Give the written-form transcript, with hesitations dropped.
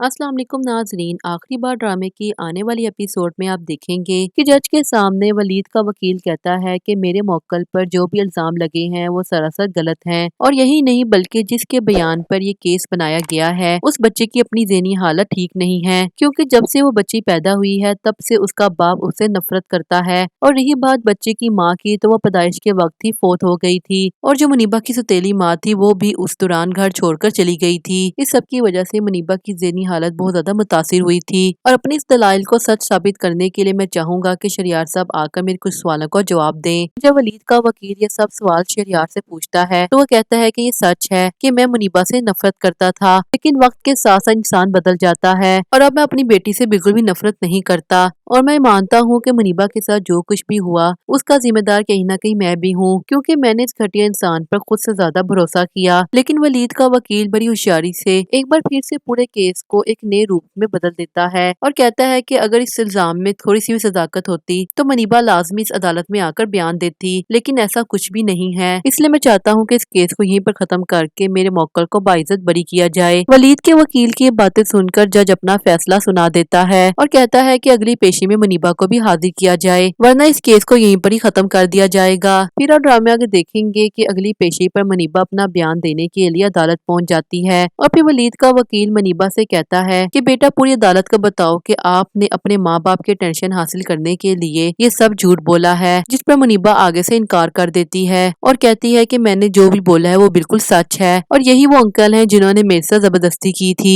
अस्सलाम वालेकुम नाजरीन। आखिरी बार ड्रामे की आने वाली एपिसोड में आप देखेंगे कि जज के सामने वलीद का वकील कहता है कि मेरे मौक्कल पर जो भी इल्जाम लगे हैं वो सरासर गलत हैं, और यही नहीं बल्कि जिसके बयान पर ये केस बनाया गया है उस बच्चे की अपनी ज़हनी हालत ठीक नहीं है, क्योंकि जब से वो बच्ची पैदा हुई है तब से उसका बाप उससे नफरत करता है। और रही बात बच्चे की माँ की, तो वो पैदाइश के वक्त ही फौत हो गई थी, और जो मुनीबा की सौतेली माँ थी वो भी उस दौरान घर छोड़कर चली गई थी। इस सब की वजह से मुनीबा की ज़हनी हालत बहुत ज्यादा मुतासिर हुई थी। और अपनी इस दलाइल को सच साबित करने के लिए मैं चाहूंगा कि शहरियार साहब आकर मेरे कुछ सवालों का जवाब दें। जब वलीद का वकील ये सब सवाल शहरियार से पूछता है तो वो कहता है कि ये सच है कि मैं मुनीबा से नफरत करता था, लेकिन वक्त के साथ साथ इंसान बदल जाता है और अब मैं अपनी बेटी से बिल्कुल भी नफरत नहीं करता। और मैं मानता हूँ कि मुनीबा के साथ जो कुछ भी हुआ उसका जिम्मेदार कहीं ना कहीं मैं भी हूँ, क्योंकि मैंने इस घटिया इंसान पर खुद से ज्यादा भरोसा किया। लेकिन वलीद का वकील बड़ी होशियारी से एक बार फिर से पूरे केस को एक नए रूप में बदल देता है और कहता है कि अगर इस इल्जाम में थोड़ी सी भी सदाकत होती तो मुनीबा लाजमी इस अदालत में आकर बयान देती, लेकिन ऐसा कुछ भी नहीं है। इसलिए मैं चाहता हूँ कि इस केस को यहीं पर खत्म करके मेरे मौक्कल को बाइज्जत बरी किया जाए। वलीद के वकील की ये बातें सुनकर जज अपना फैसला सुना देता है और कहता है कि अगली पेशी में मुनीबा को भी हाजिर किया जाए, वरना इस केस को यहीं पर ही खत्म कर दिया जाएगा। फिर आप ड्रामे आगे देखेंगे कि अगली पेशी पर मुनीबा अपना बयान देने के लिए अदालत पहुंच जाती है और फिर वलीद का वकील मुनीबा से कहता है कि बेटा पूरी अदालत को बताओ कि आपने अपने माँ बाप के टेंशन हासिल करने के लिए ये सब झूठ बोला है, जिस पर मुनीबा आगे से इनकार कर देती है और कहती है कि मैंने जो भी बोला है वो बिल्कुल सच है और यही वो अंकल हैं जिन्होंने मेरे साथ जबरदस्ती की थी।